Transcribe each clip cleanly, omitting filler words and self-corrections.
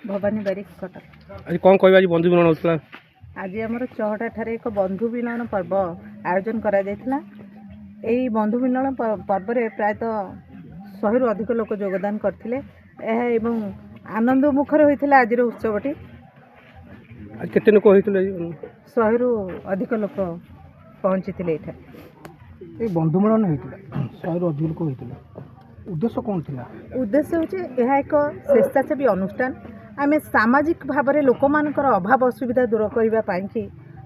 भवानी बारिक कटक। आज कौन कह आज बंधु मिलन होता आज आमर चहटा ठारे एक बंधु मिलन पर्व आयोजन करा जायथिला। एई बंधु मिलन पर्व रे प्रायतः 100 रु अधिक लोक योगदान करथिले एवं आनंद मुखर होइथिला। आज उत्सवटी आज केते लोक होइथिले 100 रु अधिक लोक पहुंचीथिले। एठा ए बंधु मिलन होइथिला 100 रु अधिक लोक होइथिले। उद्देश्य कौन थिला? उद्देश्य होचे यह एक स्वेच्छासेवी अनुष्ठान। आम सामाजिक भाव में लोक मानकर अभाव असुविधा दूर करने कि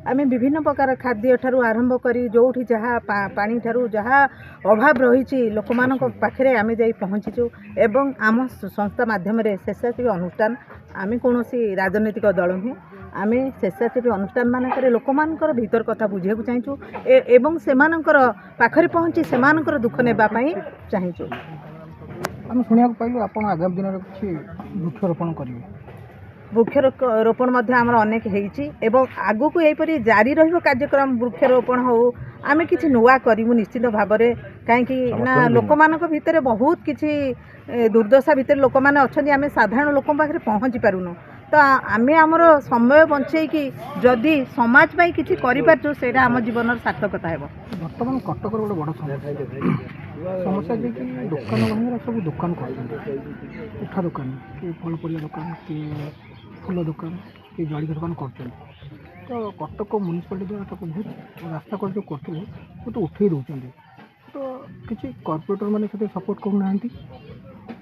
आम विभिन्न प्रकार खाद्य ठारू आरंभ करी जोठी जहाँ पानी ठारू जहाँ अभाव रही लोक मान पाखे आम जा पहुँचीचु एवं आम संस्था माध्यम स्वेच्छासेवी अनुष्ठान। आम कौन राजनैतिक दल नुहे, आम स्वेच्छासेवी अनुष्ठान मानक लोक मानकर भीतर कथा बुझे चाहूँ एवं से पाखरे पहुँची से दुख नेबाई चाहूँ। आम शुणा पाइलु आपण आगामी दिन में किसी वृक्षरोपण करेंगे। वृक्षरोपण आमर अनेक होती एवं आगु को यहीपरी जारी रहिबो कार्यक्रम वृक्षरोपण हो आम किसी नुआ करूँ निश्चित भाव में। कहीं ना लोक मान भितर बहुत किसी दुर्दशा भितर लोक मैंने अच्छा आम साधारण लोक पाखे पहुँची पारूनु। तो आम आमर समय बंचे कि जदि समाज पाई किसी करिपारछु सेटा आम जीवन सार्थकता हेबो। बर्तमान कटक गोटे बड़ समस्या जे कि दुकान भाई सब दुकान कर उठा दुकान कि फल परिया दुकान कि फूल दुकान कि जलिया दुकान कर तो कटक म्यूनिसिपालिटी द्वारा बहुत रास्ता कर जो करते बहुत उठे दौरान तो किसी कॉर्पोरेटर मैंने सपोर्ट करूना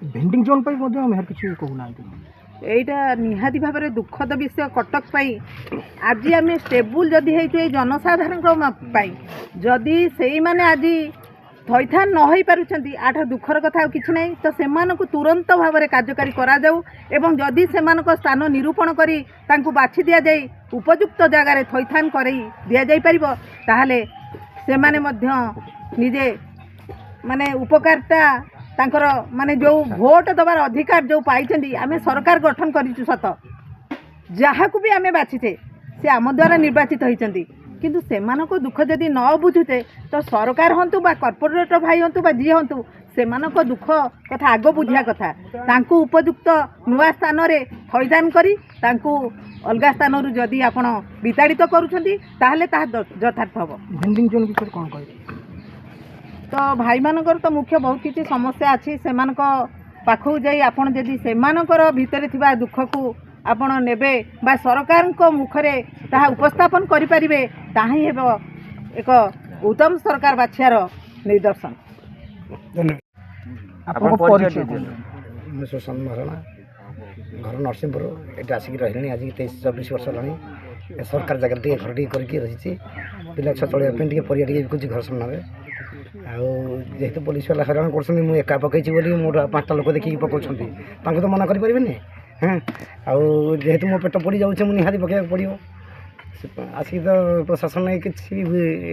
भेंडिंग जोन पर किसी कहूना। एटा निहाती भाव में दुखद विषय कटक पाई। आज आम स्टेबुल जदि जनसाधारण जदि से मैंने आज थैथान न हो पार्टी आठ दुखर कथा किसी ना तो से तुरंत भाव में कार्यकारी करा जाऊ एवं जदि से स्थान निरूपण करी तांकु बाछि दिया जाए उपयुक्त जगार थैथान कर दिया जाई परिबो ताहले से माने मध्य निजे माने उपकारता तांकर माने जो भोट दबार अधिकार जो पाई आम सरकार गठन करूँ सत जहाँ को भी आम बाछीचे से आम द्वारा निर्वाचित होती किंतु से दुख जदि न बुझुते तो सरकार हूँ बा कॉर्पोरेटर भाई हूँ बा जी हूँ से दुख कथा आग बुझा कथा तांकु उपयुक्त नुआ स्थान में थैदान करी तांकु अलगा स्थान जदि आपण विताड़ित करुछंती ताहले ताहा यथार्थ हम। भेंडिंग जोन विषय कौन कह तो भाई मानकर तो मुख्य बहुत किसी समस्या अच्छी से पाखु जाई आपन जदि से भितर थिबा दुख को आपण नेबे बा सरकार मुखरे ताहा उपस्थापन करि परिबे ताही हेबो एक उत्तम सरकार बाछियार निदर्शन। सुषमा महाराणा घर नरसिंहपुर ये आसिक रही आज 23-24 वर्ष है सरकार जगह टे घर टे करके रही पिला छुआ चलने परिया बिकुची घर सामने जेहेतु पुलिस वाला हईराण कर एका पकई बोली मोर 5टा लोक देखिए पकाउं तो मना करें। हाँ जेहेतु मो पेट पड़ जाऊे मुझे निहाती पकड़ा पड़ो आसिक तो प्रशासन किसी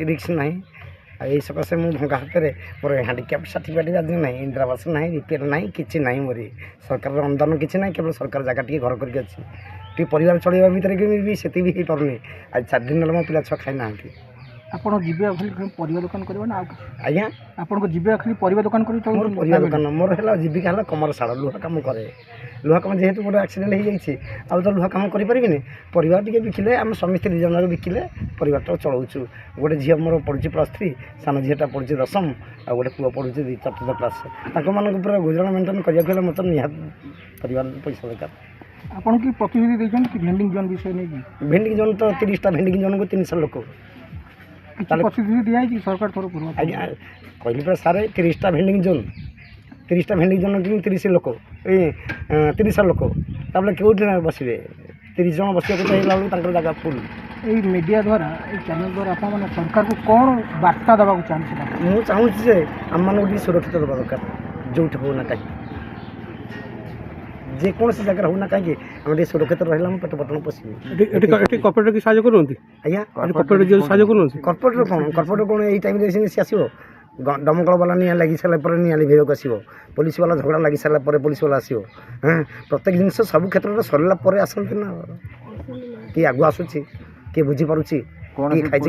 रिक्स ना यही सकाशे मुझे भंगा हाथ में मोर हैंडिक्याप सर्टिफिकेट आज ना इंदिरावास ना रिपेयर ना कि ना मोर सरकार अनुदान किसी ना केवल सरकार जगह टे घर करके अच्छी टे परिवार चलवा भितर भी से भी हो पारे आज 4 दिन मो पिला छुआ खाई ना आपड़ जीवे खाली परिवा दुकान कर आज्ञा आपन को जीवे खाली परिवा दुकान कर परिवा दुकान मोर है जीविका है कमरशाला लुहा कम करे लुहा कम जेहेतु गोटे एक्सीडेंट हो जाए तो लुहा कम करें परिवार टी बिकिले आम स्वामी स्त्री 2 जन बिकिले परिवार चलाऊँ गोटे झील मोर पढ़ुची +3 सान झीटा पढ़ुची 10म आ गोटे पुआ पढ़ुची 4th क्लास पूरा गुजराण मेन्टेन करने मतलब निहात परिवार पैसा दरकार। आपन की प्रतिनिधि देखें कि भेंडिंग जोन विषय नहीं भेंडिंग जोन तो 30टा भेंडिंग जोन को 300 लोक प्रतिनिधि दिया सरकार तरफ आज्ञा कहली पे सारे 30टा भेंडिंग जोन कि 30 लोक 300 लोक तापर क्यों बसवे 30 जन बस जगह फुल यही मीडिया द्वारा चैनल द्वारा आप सरकार को कौन बार्ता देवा चाहते मुझे चाहूँ से आम मान सुरक्षित देवा दरकार जो होना कहीं जेकोसी जगह होना कहीं आम सुरक्षित रहा पेट पटन पशु कॉर्पोरेटर की साहाय्य करूँ आज्ञा कॉर्पोरेटर कॉर्पोरेटर कौन यही टाइम सी आसो दमकल वाला निआ लगी सारापर निआ लिभेक आसो पुलिस वाला झगड़ा लगी सारापर पुलिस वाला आसो। हाँ प्रत्येक जिनस सब क्षेत्र में सरला आसती ना कि आगु आसूँ किए बुझीपार किए खाई